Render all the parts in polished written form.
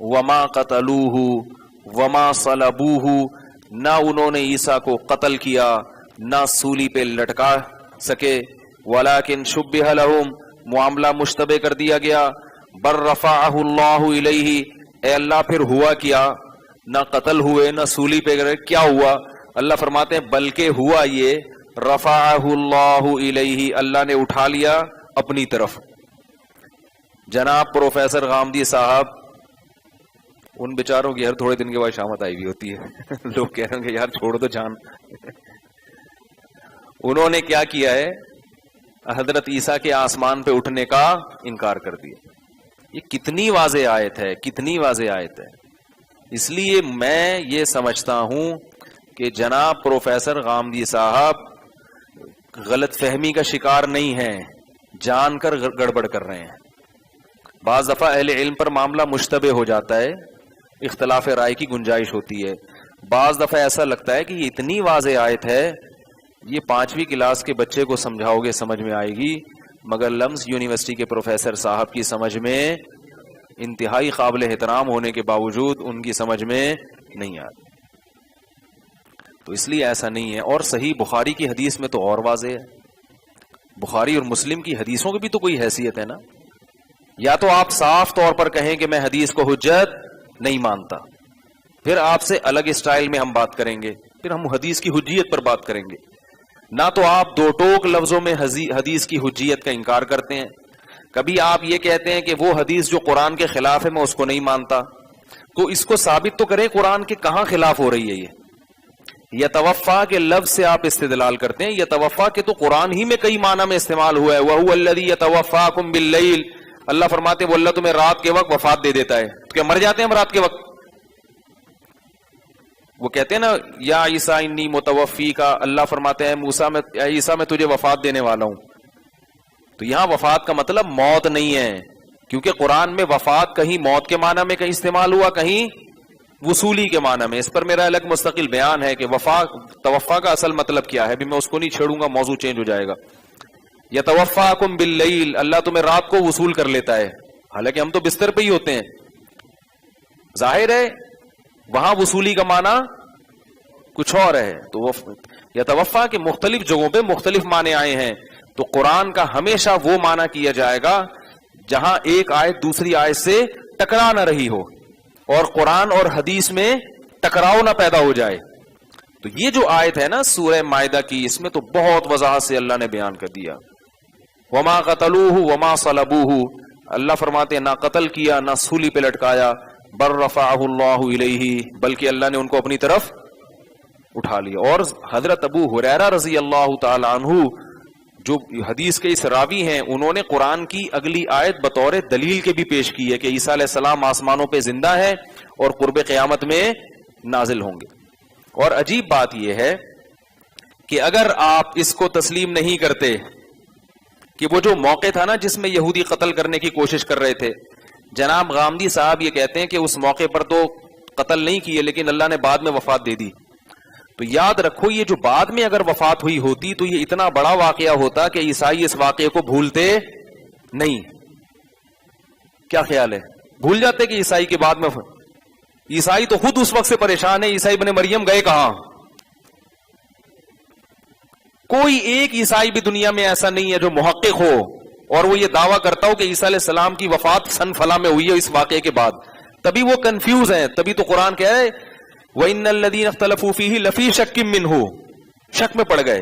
وما قتلوہ وما صلبوہ، نہ انہوں نے عیسیٰ کو قتل کیا نہ سولی پہ لٹکا سکے، ولیکن شبہ لہم، معاملہ مشتبہ کر دیا گیا، بر رفعہ اللہ الیہ، اے اللہ پھر ہوا کیا، نہ قتل ہوئے نہ سولی پہ گئے، کیا ہوا؟ اللہ فرماتے ہیں بلکہ ہوا یہ، رفعہ اللہ الیہ، اللہ نے اٹھا لیا اپنی طرف۔ جناب پروفیسر غامدی صاحب، ان بیچاروں کی ہر تھوڑے دن کے بعد شامت آئی ہوئی ہوتی ہے، لوگ کہہ رہے ہیں کہ یار چھوڑ دو جان۔ انہوں نے کیا کیا ہے؟ حضرت عیسیٰ کے آسمان پہ اٹھنے کا انکار کر دیا۔ یہ کتنی واضح آیت ہے، کتنی واضح آیت ہے۔ اس لیے میں یہ سمجھتا ہوں کہ جناب پروفیسر غامدی صاحب غلط فہمی کا شکار نہیں ہیں، جان کر گڑبڑ کر رہے ہیں۔ بعض دفعہ اہل علم پر معاملہ مشتبہ ہو جاتا ہے، اختلاف رائے کی گنجائش ہوتی ہے، بعض دفعہ ایسا لگتا ہے کہ یہ اتنی واضح آیت ہے، یہ 5ویں کلاس کے بچے کو سمجھاؤ گے سمجھ میں آئے گی، مگر لمس یونیورسٹی کے پروفیسر صاحب کی سمجھ میں انتہائی قابل احترام ہونے کے باوجود ان کی سمجھ میں نہیں آتی۔ تو اس لیے ایسا نہیں ہے۔ اور صحیح بخاری کی حدیث میں تو اور واضح ہے، بخاری اور مسلم کی حدیثوں کی بھی تو کوئی حیثیت ہے نا۔ یا تو آپ صاف طور پر کہیں کہ میں حدیث کو حجت نہیں مانتا، پھر آپ سے الگ اسٹائل میں ہم بات کریں گے، پھر ہم حدیث کی حجیت پر بات کریں گے، نہ تو آپ دو ٹوک لفظوں میں حدیث کی حجیت کا انکار کرتے ہیں، کبھی آپ یہ کہتے ہیں کہ وہ حدیث جو قرآن کے خلاف ہے میں اس کو نہیں مانتا، تو اس کو ثابت تو کریں قرآن کے کہاں خلاف ہو رہی ہے۔ یہ یتوفا کے لفظ سے آپ استدلال کرتے ہیں، یتوفا کے تو قرآن ہی میں کئی معنی میں استعمال ہوا ہے، وَهُوَ الَّذِي يَتَوَفَّاكُمْ بِاللَّيْلِ، اللہ فرماتے ہیں وہ اللہ تمہیں رات کے وقت وفات دے دیتا ہے۔ تو کیا مر جاتے ہیں ہم رات کے وقت؟ وہ کہتے ہیں نا یا عیسیٰ انی متوفی کا، اللہ فرماتے ہیں موسیٰ میں، اے عیسیٰ میں تجھے وفات دینے والا ہوں۔ تو یہاں وفات کا مطلب موت نہیں ہے، کیونکہ قرآن میں وفات کہیں موت کے معنی میں کہیں استعمال ہوا، کہیں وصولی کے معنی میں۔ اس پر میرا الگ مستقل بیان ہے کہ توفا کا اصل مطلب کیا ہے، بھی میں اس کو نہیں چھیڑوں گا، موضوع چینج ہو جائے گا۔ یتوفاکم باللیل، اللہ تمہیں رات کو وصول کر لیتا ہے، حالانکہ ہم تو بستر پہ ہی ہوتے ہیں۔ ظاہر ہے وہاں وصولی کا معنی کچھ اور ہے۔ تو یتوفا کے مختلف جگہوں پہ مختلف معنی آئے ہیں، تو قرآن کا ہمیشہ وہ معنی کیا جائے گا جہاں ایک آیت دوسری آیت سے ٹکرا نہ رہی ہو، اور قرآن اور حدیث میں ٹکراؤ نہ پیدا ہو جائے۔ تو یہ جو آیت ہے نا سورہ مائدہ کی، اس میں تو بہت وضاحت سے اللہ نے بیان کر دیا، وما قتلوہ وما صلبوہ، اللہ فرماتے ہیں نہ قتل کیا نہ سولی پہ لٹکایا، بر رفعہ اللہ الیہ، بلکہ اللہ نے ان کو اپنی طرف اٹھا لیا۔ اور حضرت ابو ہریرہ رضی اللہ تعالی عنہ جو حدیث کے اس راوی ہیں، انہوں نے قرآن کی اگلی آیت بطور دلیل کے بھی پیش کی ہے کہ عیسیٰ علیہ السلام آسمانوں پہ زندہ ہے اور قرب قیامت میں نازل ہوں گے۔ اور عجیب بات یہ ہے کہ اگر آپ اس کو تسلیم نہیں کرتے کہ وہ جو موقع تھا نا جس میں یہودی قتل کرنے کی کوشش کر رہے تھے، جناب غامدی صاحب یہ کہتے ہیں کہ اس موقع پر تو قتل نہیں کیے، لیکن اللہ نے بعد میں وفات دے دی۔ تو یاد رکھو یہ جو بعد میں اگر وفات ہوئی ہوتی تو یہ اتنا بڑا واقعہ ہوتا کہ عیسائی اس واقعے کو بھولتے نہیں۔ کیا خیال ہے؟ بھول جاتے کہ عیسائی کے بعد میں عیسائی تو خود اس وقت سے پریشان ہے، عیسائی ابن مریم گئے کہاں؟ کوئی ایک عیسائی بھی دنیا میں ایسا نہیں ہے جو محقق ہو اور وہ یہ دعویٰ کرتا ہو کہ عیسیٰ علیہ السلام کی وفات سن فلاں میں ہوئی ہے اس واقعے کے بعد۔ تبھی وہ کنفیوز ہیں، تبھی تو قرآن کہہ رہے وَإِنَّ الَّذِينَ اخْتَلَفُوا فِيهِ لَفِي شَكٍّ مِّنْهُ، شک میں پڑ گئے۔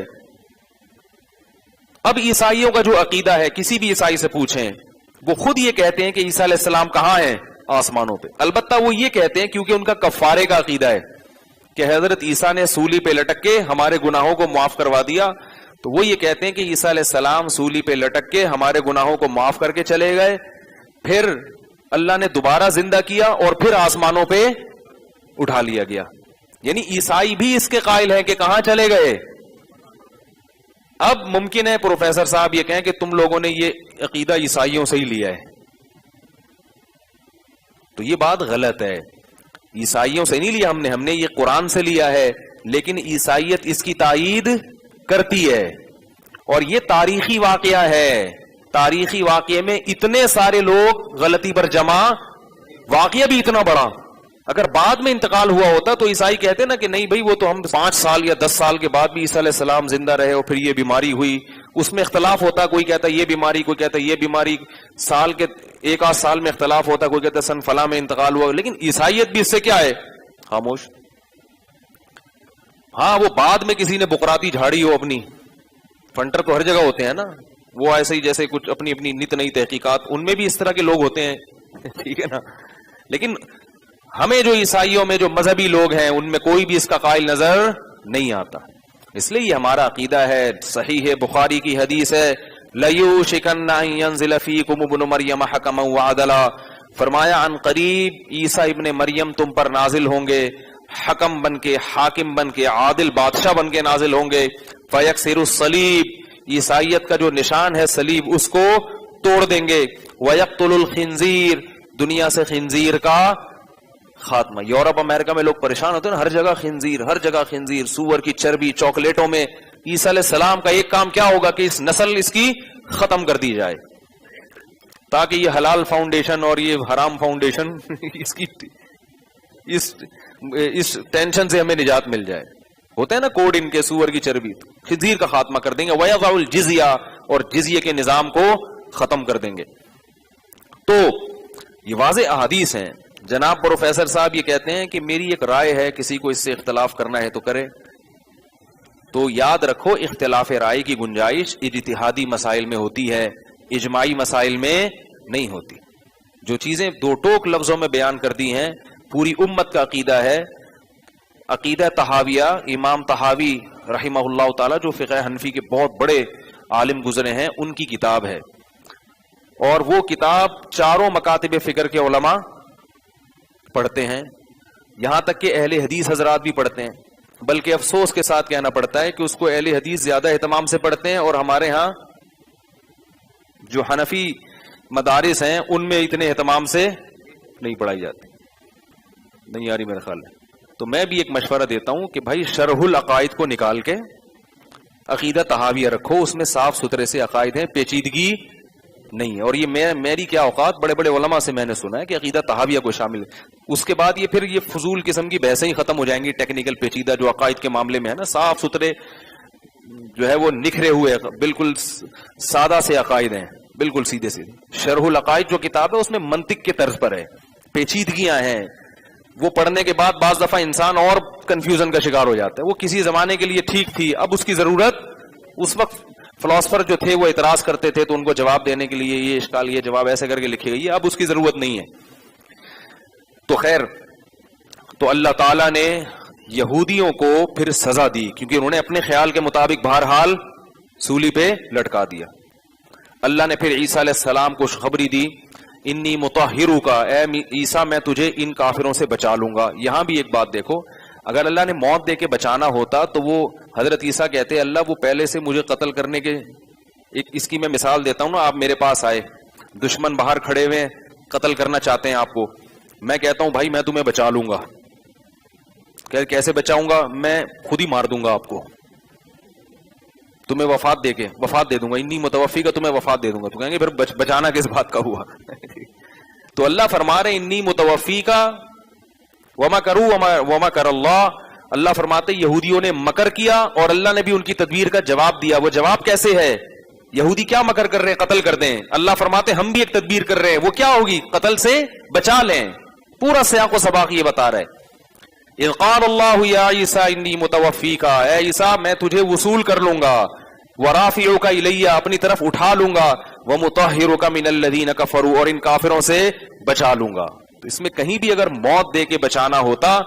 اب عیسائیوں کا جو عقیدہ ہے، کسی بھی عیسائی سے پوچھیں، وہ خود یہ کہتے ہیں کہ عیسیٰ علیہ السلام کہاں ہیں؟ آسمانوں پہ۔ البتہ وہ یہ کہتے ہیں کیونکہ ان کا کفارے کا عقیدہ ہے کہ حضرت عیسیٰ نے سولی پہ لٹک کے ہمارے گناہوں کو معاف کروا دیا، تو وہ یہ کہتے ہیں کہ عیسیٰ علیہ السلام سولی پہ لٹک کے ہمارے گناہوں کو معاف کر کے چلے گئے، پھر اللہ نے دوبارہ زندہ کیا اور پھر آسمانوں پہ اٹھا لیا گیا۔ یعنی عیسائی بھی اس کے قائل ہیں کہ کہاں چلے گئے۔ اب ممکن ہے پروفیسر صاحب یہ کہیں کہ تم لوگوں نے یہ عقیدہ عیسائیوں سے ہی لیا ہے، تو یہ بات غلط ہے۔ عیسائیوں سے نہیں لیا ہم نے یہ قرآن سے لیا ہے، لیکن عیسائیت اس کی تائید کرتی ہے، اور یہ تاریخی واقعہ ہے۔ تاریخی واقعے میں اتنے سارے لوگ غلطی پر جمع واقعہ بھی اتنا بڑا، اگر بعد میں انتقال ہوا ہوتا تو عیسائی کہتے نا کہ نہیں بھائی وہ تو ہم 5 سال یا 10 سال کے بعد بھی عیسیٰ علیہ السلام زندہ رہے اور پھر یہ بیماری ہوئی، اس میں اختلاف ہوتا، کوئی کہتا یہ بیماری، کوئی کہتا یہ بیماری، سال کے 1 آدھ سال میں اختلاف ہوتا، کوئی کہتا سن فلاں میں انتقال ہوا، لیکن عیسائیت بھی اس سے کیا ہے؟ خاموش۔ ہاں وہ بعد میں کسی نے بقراتی جھاڑی ہو اپنی، فنٹر تو ہر جگہ ہوتے ہیں نا، وہ ایسے ہی جیسے کچھ اپنی اپنی نت نئی تحقیقات، ان میں بھی اس طرح کے لوگ ہوتے ہیں ٹھیک ہے نا، لیکن ہمیں جو عیسائیوں میں جو مذہبی لوگ ہیں ان میں کوئی بھی اس کا قائل نظر نہیں آتا۔ اس لیے یہ ہمارا عقیدہ ہے، صحیح ہے، بخاری کی حدیث ہے، لَيُوشِكَنَّ أَن يَنزِلَ فِيكُمُ ابْنُ مَرْيَمَ حَكَمًا وَعَدْلًا، فرمایا عن قریب عیسیٰ ابن مریم تم پر نازل ہوں گے، حکم بن کے، حاکم بن کے، عادل بادشاہ بن کے نازل ہوں گے، فَيَكْسِرُ الصَّلِيبَ، عیسائیت کا جو نشان ہے صلیب اس کو توڑ دیں گے، وَيَقْتُلُ الْخِنزِيرَ، دنیا سے خنزیر کا خاتمہ۔ یورپ امریکہ میں لوگ پریشان ہوتے ہیں نا، ہر جگہ خنزیر، ہر جگہ خنزیر، سور کی چربی چاکلیٹوں میں۔ عیسیٰ علیہ السلام کا ایک کام کیا ہوگا کہ اس نسل اس کی ختم کر دی جائے، تاکہ یہ حلال فاؤنڈیشن اور یہ حرام فاؤنڈیشن اس کی اس ٹینشن سے ہمیں نجات مل جائے۔ ہوتے ہیں نا کوڈ ان کے، سور کی چربی، خنزیر کا خاتمہ کر دیں گے، وَيَضَعُ الْجِزْيَةَ، اور جزیے کے نظام کو ختم کر دیں گے۔ تو یہ واضح احادیث ہیں۔ جناب پروفیسر صاحب یہ کہتے ہیں کہ میری ایک رائے ہے، کسی کو اس سے اختلاف کرنا ہے تو کرے، تو یاد رکھو اختلاف رائے کی گنجائش اجتہادی مسائل میں ہوتی ہے، اجماعی مسائل میں نہیں ہوتی۔ جو چیزیں دو ٹوک لفظوں میں بیان کر دی ہیں، پوری امت کا عقیدہ ہے۔ عقیدہ طحاویہ، امام طحاوی رحمہ اللہ تعالی جو فقہ حنفی کے بہت بڑے عالم گزرے ہیں، ان کی کتاب ہے، اور وہ کتاب چاروں مکاتب فکر کے علماء پڑھتے ہیں، یہاں تک کہ اہل حدیث حضرات بھی پڑھتے ہیں، بلکہ افسوس کے ساتھ کہنا پڑتا ہے کہ اس کو اہل حدیث زیادہ اہتمام سے پڑھتے ہیں، اور ہمارے ہاں جو حنفی مدارس ہیں ان میں اتنے اہتمام سے نہیں پڑھائی جاتی۔ نہیں آ رہی میرا خیال ہے۔ تو میں بھی ایک مشورہ دیتا ہوں کہ بھائی شرح العقائد کو نکال کے عقیدہ طحاویہ رکھو، اس میں صاف ستھرے سے عقائد ہیں، پیچیدگی نہیں ہے۔ اور یہ میری کیا اوقات، بڑے بڑے علماء سے میں نے سنا ہے کہ عقیدہ طحاویہ کو شامل ہے۔ اس کے بعد یہ پھر یہ فضول قسم کی بحثیں ہی ختم ہو جائیں گی، ٹیکنیکل پیچیدہ جو عقائد کے معاملے میں ہے نا، صاف ستھرے جو ہے وہ نکھرے ہوئے بالکل سادہ سے عقائد ہیں، بالکل سیدھے سیدھے۔ شرح العقائد جو کتاب ہے اس میں منطق کے طرز پر ہے، پیچیدگیاں ہیں، وہ پڑھنے کے بعد بعض دفعہ انسان اور کنفیوژن کا شکار ہو جاتا ہے۔ وہ کسی زمانے کے لیے ٹھیک تھی، اب اس کی ضرورت، اس وقت فلاسفر جو تھے وہ اعتراض کرتے تھے تو ان کو جواب دینے کے لیے یہ اشکال، یہ جواب ایسے کر کے لکھی گئی ہے، اب اس کی ضرورت نہیں ہے۔ تو خیر، تو اللہ تعالیٰ نے یہودیوں کو پھر سزا دی، کیونکہ انہوں نے اپنے خیال کے مطابق بہرحال سولی پہ لٹکا دیا۔ اللہ نے پھر عیسیٰ علیہ السلام کو خوشخبری دی، انی مطہرک، اے عیسیٰ میں تجھے ان کافروں سے بچا لوں گا۔ یہاں بھی ایک بات دیکھو، اگر اللہ نے موت دے کے بچانا ہوتا تو وہ حضرت عیسیٰ کہتے اللہ وہ پہلے سے مجھے قتل کرنے کے، اس کی میں مثال دیتا ہوں نا، آپ میرے پاس آئے، دشمن باہر کھڑے ہوئے قتل کرنا چاہتے ہیں آپ کو، میں کہتا ہوں بھائی میں تمہیں بچا لوں گا، کیسے بچاؤں گا؟ میں خود ہی مار دوں گا آپ کو، تمہیں وفات دے دوں گا، انی متوفی کا تمہیں وفات دے دوں گا۔ تو کہیں گے پھر بچانا کس بات کا ہوا؟ تو اللہ فرما رہے انی متوفی کا وما کر اللہ، اللہ فرماتے یہودیوں نے مکر کیا اور اللہ نے بھی ان کی تدبیر کا جواب دیا۔ وہ جواب کیسے ہے؟ یہودی کیا مکر کر رہے ہیں؟ قتل کر دیں۔ اللہ فرماتے ہم بھی ایک تدبیر کر رہے ہیں، وہ کیا ہوگی؟ قتل سے بچا لیں۔ پورا سیاق و سباق یہ بتا رہے۔ اذ قال اللہ یا عیسیٰ انی متوفیکا، اے عیسیٰ میں تجھے وصول کر لوں گا، ورافعک الیہ اپنی طرف اٹھا لوں گا، ومطہرک من الذین کفروا اور ان کافروں سے بچا لوں گا۔ تو اس میں کہیں بھی اگر موت دے کے بچانا ہوتا